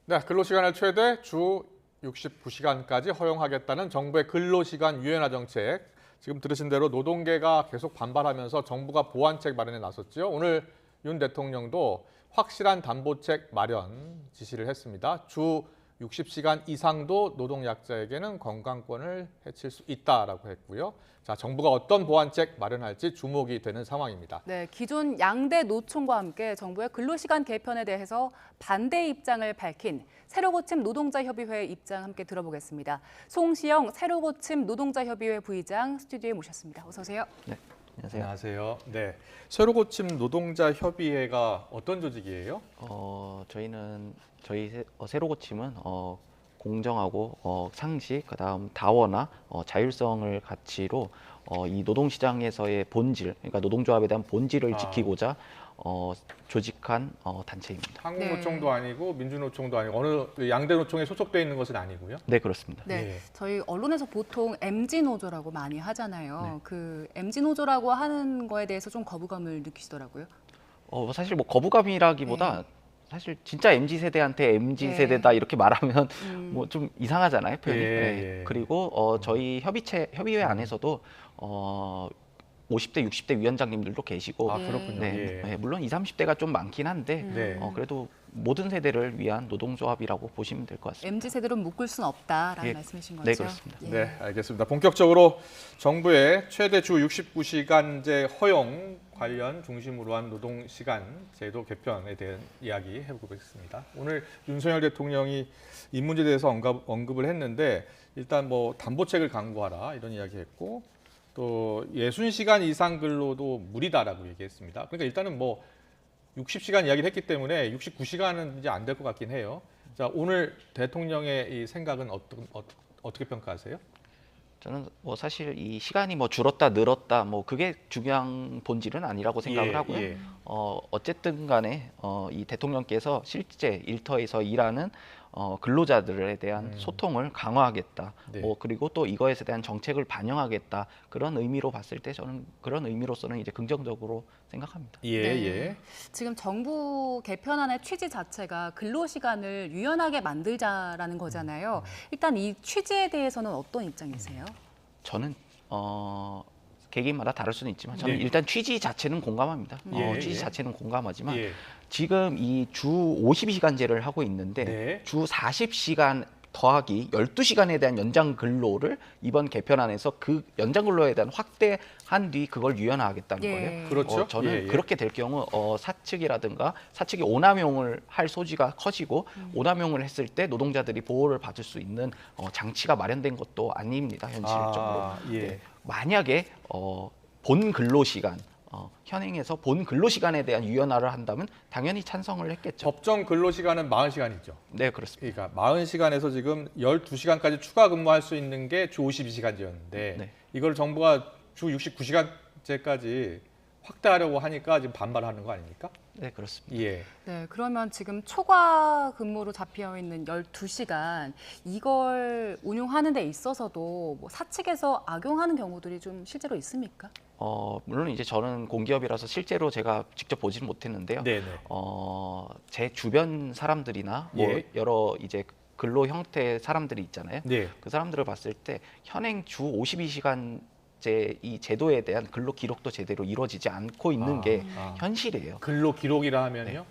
네, 근로시간을 최대 주 69시간까지 허용하겠다는 정부의 근로시간 유연화 정책. 지금 들으신 대로 노동계가 계속 반발하면서 정부가 보완책 마련에 나섰죠. 오늘 윤 대통령도 확실한 담보책 마련 지시를 했습니다. 주 60시간 이상도 노동약자에게는 건강권을 해칠 수 있다라고 했고요. 자, 정부가 어떤 보완책 마련할지 주목이 되는 상황입니다. 네, 기존 양대 노총과 함께 정부의 근로시간 개편에 대해서 반대 입장을 밝힌 새로고침 노동자협의회의 입장 함께 들어보겠습니다. 송시영 새로고침 노동자협의회 부의장 스튜디오에 모셨습니다. 어서 오세요. 네, 안녕하세요. 안녕하세요. 네, 새로고침 노동자협의회가 어떤 조직이에요? 저희 새로고침은 공정하고 상식, 그다음 다원화, 자율성을 가치로 이 노동시장에서의 본질, 그러니까 노동조합에 대한 본질을 지키고자 조직한 단체입니다. 한국노총도 아니고 민주노총도 아니고 어느 양대 노총에 소속돼 있는 것은 아니고요? 네, 그렇습니다. 네, 예. 저희 언론에서 보통 MZ노조라고 많이 하잖아요. 네. 그 MZ노조라고 하는 거에 대해서 좀 거부감을 느끼시더라고요. 사실 뭐 거부감이라기보다 사실 진짜 MZ 세대한테 MZ 네. 세대다 이렇게 말하면 뭐 좀 이상하잖아요, 표현이. 예, 네. 예. 그리고 저희 협의회 안에서도 50대, 60대 위원장님들도 계시고, 아, 그렇군요. 네, 예. 네, 물론 20, 30대가 좀 많긴 한데 네. 그래도 모든 세대를 위한 노동조합이라고 보시면 될 것 같습니다. MZ 세대로 묶을 수는 없다라는 예. 말씀이신 거죠? 네, 그렇습니다. 예. 네, 알겠습니다. 본격적으로 정부의 최대 주 69시간제 허용 관련 중심으로 한 노동시간 제도 개편에 대한 이야기 해보겠습니다. 오늘 윤석열 대통령이 이 문제에 대해서 언급을 했는데 일단 뭐 담보책을 강구하라 이런 이야기했고 또 60시간 이상 근로도 무리다라고 얘기했습니다. 그러니까 일단은 뭐 60시간 이야기를 했기 때문에 69시간은 이제 안 될 것 같긴 해요. 자, 오늘 대통령의 이 생각은 어떻게 평가하세요? 저는 뭐 사실 이 시간이 뭐 줄었다 늘었다 뭐 그게 중요한 본질은 아니라고 생각을 하고요. 예. 어쨌든 간에 이 대통령께서 실제 일터에서 일하는 근로자들에 대한 소통을 강화하겠다. 네. 그리고 또 이거에 대한 정책을 반영하겠다. 그런 의미로 봤을 때 저는 그런 의미로서는 이제 긍정적으로 생각합니다. 예, 네. 예. 지금 정부 개편안의 취지 자체가 근로시간을 유연하게 만들자라는 거잖아요. 일단 이 취지에 대해서는 어떤 입장이세요? 저는 개개인마다 다를 수는 있지만 저는 네. 일단 취지 자체는 공감합니다. 예, 취지 예. 자체는 공감하지만 예. 지금 이 주 52시간제를 하고 있는데 네. 주 40시간 더하기 12시간에 대한 연장 근로를 이번 개편안에서 그 연장 근로에 대한 확대한 뒤 그걸 유연화하겠다는 예. 거예요. 그렇죠. 저는 예, 예. 그렇게 될 경우 사측이라든가 사측이 오남용을 할 소지가 커지고 오남용을 했을 때 노동자들이 보호를 받을 수 있는 장치가 마련된 것도 아닙니다. 현실적으로. 아, 예. 네. 만약에 본 근로시간 현행에서 본 근로시간에 대한 유연화를 한다면 당연히 찬성을 했겠죠. 법정 근로시간은 40시간이죠. 네, 그렇습니다. 그러니까 40시간에서 지금 12시간까지 추가 근무할 수 있는 게 주 52시간제였는데 네. 이걸 정부가 주 69시간제까지 확대하려고 하니까 지금 반발하는 거 아닙니까? 네, 그렇습니다. 예. 네, 그러면 지금 초과 근무로 잡혀 있는 12시간 이걸 운용하는 데 있어서도 뭐 사측에서 악용하는 경우들이 좀 실제로 있습니까? 물론 이제 저는 공기업이라서 실제로 제가 직접 보지는 못했는데요. 네, 네. 제 주변 사람들이나 뭐 예. 여러 이제 근로 형태의 사람들이 있잖아요. 네. 그 사람들을 봤을 때 현행 주 52시간 이 제도에 대한 근로 기록도 제대로 이루어지지 않고 있는 게 현실이에요. 근로 기록이라 하면요.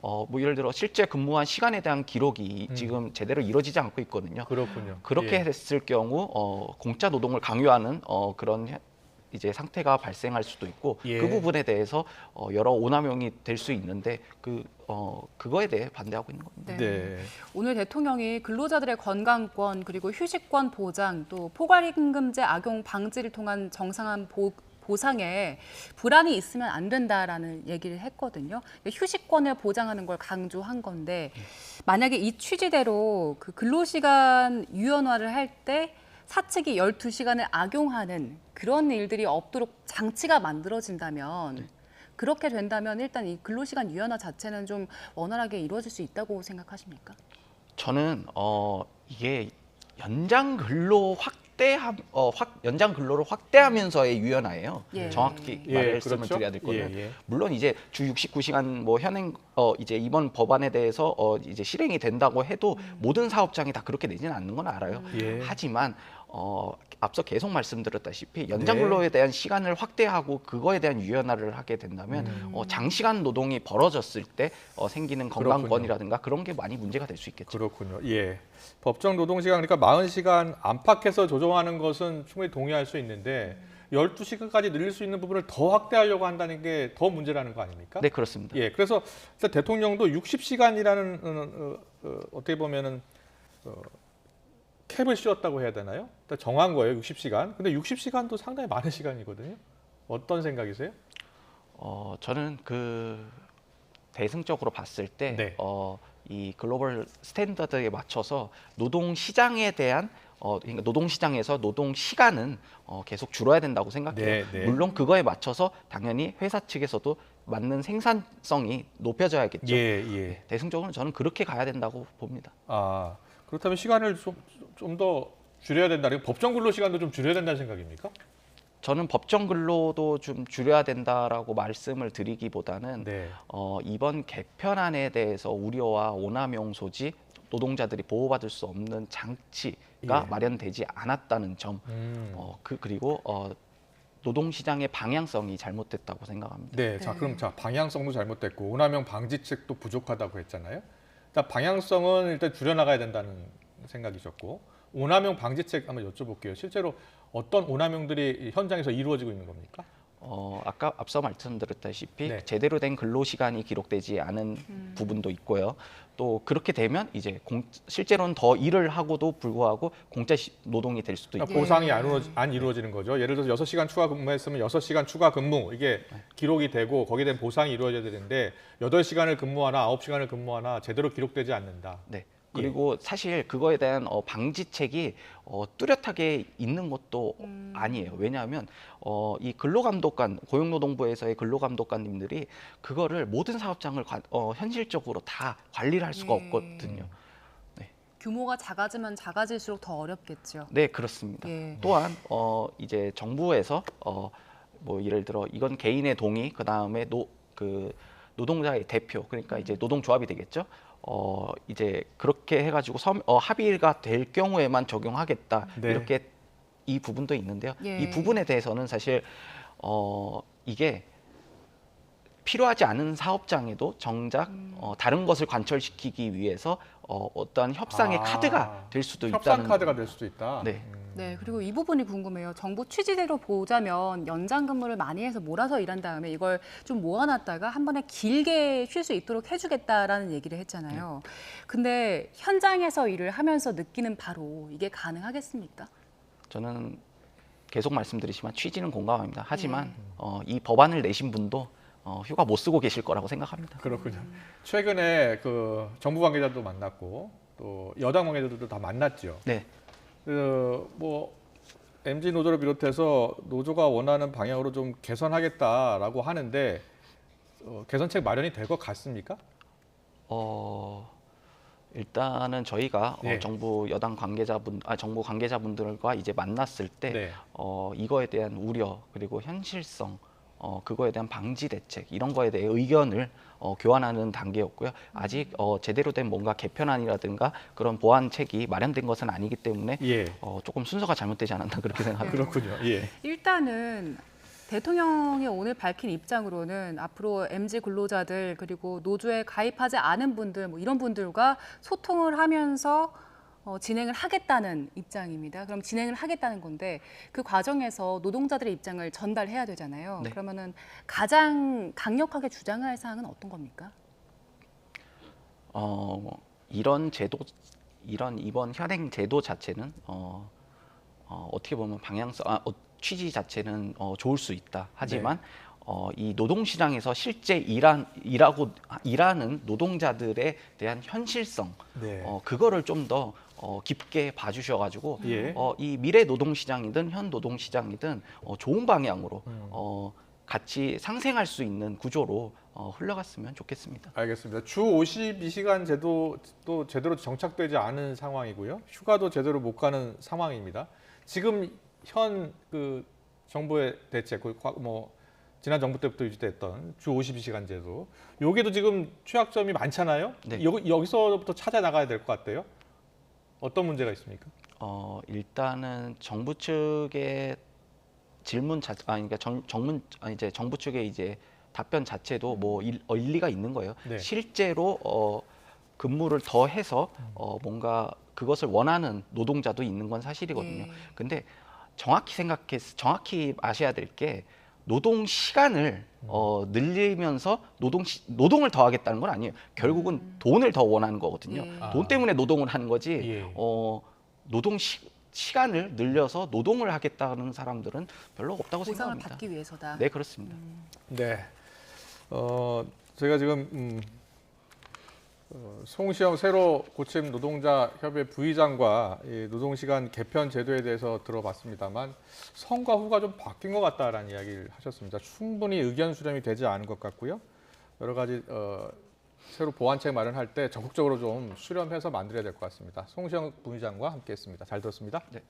뭐 예를 들어 실제 근무한 시간에 대한 기록이 지금 제대로 이루어지지 않고 있거든요. 그렇군요. 그렇게 예. 했을 경우 공짜 노동을 강요하는 그런 이제 상태가 발생할 수도 있고 예. 그 부분에 대해서 여러 오남용이 될 수 있는데 그거에 대해 반대하고 있는 겁니다. 네. 오늘 대통령이 근로자들의 건강권 그리고 휴식권 보장 또 포괄임금제 악용 방지를 통한 정상한 보상에 불안이 있으면 안 된다라는 얘기를 했거든요. 휴식권을 보장하는 걸 강조한 건데 만약에 이 취지대로 그 근로시간 유연화를 할 때 사측이 12시간을 악용하는 그런 일들이 없도록 장치가 만들어진다면 그렇게 된다면 일단 이 근로시간 유연화 자체는 좀 원활하게 이루어질 수 있다고 생각하십니까? 저는 이게 연장 근로 연장 근로를 확대하면서의 유연화예요. 예. 정확히 예, 말씀을 그렇죠. 드려야 될 거는 예, 예. 물론 이제 주 69시간 뭐 현행 이제 이번 법안에 대해서 이제 실행이 된다고 해도 모든 사업장이 다 그렇게 내지는 않는 건 알아요. 예. 하지만 앞서 계속 말씀드렸다시피 연장 네. 근로에 대한 시간을 확대하고 그거에 대한 유연화를 하게 된다면 장시간 노동이 벌어졌을 때 생기는 건강권이라든가 그런 게 많이 문제가 될 수 있겠죠. 그렇군요. 예. 법정 노동시간 그러니까 40시간 안팎에서 조정하는 것은 충분히 동의할 수 있는데 12시간까지 늘릴 수 있는 부분을 더 확대하려고 한다는 게 더 문제라는 거 아닙니까? 네, 그렇습니다. 예. 그래서 일단 대통령도 60시간이라는 어떻게 보면은 캡을 씌웠다고 해야 되나요? 일단 정한 거예요. 60시간. 근데 60시간도 상당히 많은 시간이거든요. 어떤 생각이세요? 저는 대승적으로 봤을 때 네. 이 글로벌 스탠다드에 맞춰서 노동 시장에 대한 그러니까 노동 시장에서 노동 시간은 계속 줄어야 된다고 생각해요. 네, 네. 물론 그거에 맞춰서 당연히 회사 측에서도 맞는 생산성이 높여져야겠죠. 예, 예. 대승적으로 저는 그렇게 가야 된다고 봅니다. 아, 그렇다면 시간을 좀 더 줄여야 된다. 법정 근로 시간도 좀 줄여야 된다는 생각입니까? 저는 법정 근로도 좀 줄여야 된다라고 말씀을 드리기보다는 네. 이번 개편안에 대해서 우려와 오남용 소지, 노동자들이 보호받을 수 없는 장치가 예. 마련되지 않았다는 점, 그리고 노동시장의 방향성이 잘못됐다고 생각합니다. 네, 자 그럼 방향성도 잘못됐고 오남용 방지책도 부족하다고 했잖아요. 일단 방향성은 일단 줄여나가야 된다는 생각이셨고 오남용 방지책 한번 여쭤볼게요. 실제로 어떤 오남용들이 현장에서 이루어지고 있는 겁니까? 아까 앞서 말씀드렸다시피 네. 제대로 된 근로 시간이 기록되지 않은 부분도 있고요. 또 그렇게 되면 이제 실제로는 더 일을 하고도 불구하고 공짜 노동이 될 수도 있고. 그러니까 보상이 안 이루어지는 거죠. 예를 들어서 6시간 추가 근무했으면 6시간 추가 근무 이게 기록이 되고 거기에 대한 보상이 이루어져야 되는데 8시간을 근무하나 9시간을 근무하나 제대로 기록되지 않는다. 네. 그리고 사실 그거에 대한 방지책이 뚜렷하게 있는 것도 아니에요. 왜냐하면 이 근로감독관, 고용노동부에서의 근로감독관님들이 그거를 모든 사업장을 현실적으로 다 관리를 할 수가 예. 없거든요. 규모가 작아지면 작아질수록 더 어렵겠죠. 네, 그렇습니다. 예. 또한 이제 정부에서 뭐 예를 들어 이건 개인의 동의, 그 다음에 노동자의 대표, 그러니까 이제 노동조합이 되겠죠. 이제 그렇게 해가지고 합의가 될 경우에만 적용하겠다. 네. 이렇게 이 부분도 있는데요. 예. 이 부분에 대해서는 사실 이게 필요하지 않은 사업장에도 정작 다른 것을 관철시키기 위해서 어떠한 협상의 카드가 될 수도 협상 있다는 카드가 될 수도 있다. 네. 네, 그리고 이 부분이 궁금해요. 정부 취지대로 보자면 연장 근무를 많이 해서 몰아서 일한 다음에 이걸 좀 모아놨다가 한 번에 길게 쉴 수 있도록 해주겠다라는 얘기를 했잖아요. 근데 현장에서 일을 하면서 느끼는 바로 이게 가능하겠습니까? 저는 계속 말씀드리지만 취지는 공감합니다. 하지만 이 법안을 내신 분도 휴가 못 쓰고 계실 거라고 생각합니다. 그렇군요. 최근에 그 정부 관계자도 만났고 또 여당 관계자들도 다 만났죠. 네. 뭐 MG 노조를 비롯해서 노조가 원하는 방향으로 좀 개선하겠다라고 하는데 개선책 마련이 될 것 같습니까? 일단은 저희가 네. 정부 관계자분들과 이제 만났을 때 네. 이거에 대한 우려 그리고 현실성 그거에 대한 방지 대책 이런 거에 대해 의견을 교환하는 단계였고요. 아직 제대로 된 뭔가 개편안이라든가 그런 보완책이 마련된 것은 아니기 때문에 예. 조금 순서가 잘못되지 않았나 그렇게 생각합니다. 그렇군요. 예. 일단은 대통령이 오늘 밝힌 입장으로는 앞으로 MG 근로자들 그리고 노조에 가입하지 않은 분들 뭐 이런 분들과 소통을 하면서 진행을 하겠다는 입장입니다. 그럼 진행을 하겠다는 건데 그 과정에서 노동자들의 입장을 전달해야 되잖아요. 네. 그러면은 가장 강력하게 주장할 사항은 어떤 겁니까? 이번 현행 제도 자체는 어떻게 보면 취지 자체는 좋을 수 있다. 하지만 이 노동시장에서 실제 일하는 노동자들에 대한 현실성 네. 그거를 좀 더 깊게 봐주셔가지고 예. 이 미래 노동시장이든 현 노동시장이든 좋은 방향으로 같이 상생할 수 있는 구조로 흘러갔으면 좋겠습니다. 알겠습니다. 주 52시간 제도도 제대로 정착되지 않은 상황이고요. 휴가도 제대로 못 가는 상황입니다. 지금 현 그 정부의 대책, 뭐 지난 정부 때부터 유지됐던 주 52시간 제도, 여기도 지금 취약점이 많잖아요. 네. 여기서부터 찾아 나가야 될 것 같아요. 어떤 문제가 있습니까? 일단은 정부 측의 질문 그러니까 이제 정부 측의 이제 답변 자체도 뭐 일리가 있는 거예요. 네. 실제로 근무를 더 해서 뭔가 그것을 원하는 노동자도 있는 건 사실이거든요. 예. 근데 정확히 아셔야 될 게 노동 시간을 늘리면서 노동을 더 하겠다는 건 아니에요. 결국은 돈을 더 원하는 거거든요. 예. 돈 때문에 노동을 하는 거지. 예. 노동 시간을 늘려서 노동을 하겠다는 사람들은 별로 없다고 보상을 생각합니다. 받기 위해서다. 네, 그렇습니다. 네. 제가 지금 송시영 새로 고침 노동자 협의 부의장과 이 노동시간 개편 제도에 대해서 들어봤습니다만 성과 후가 좀 바뀐 것 같다라는 이야기를 하셨습니다. 충분히 의견 수렴이 되지 않은 것 같고요. 여러 가지 새로 보완책 마련할 때 적극적으로 좀 수렴해서 만들어야 될 것 같습니다. 송시영 부의장과 함께했습니다. 잘 들었습니다. 네.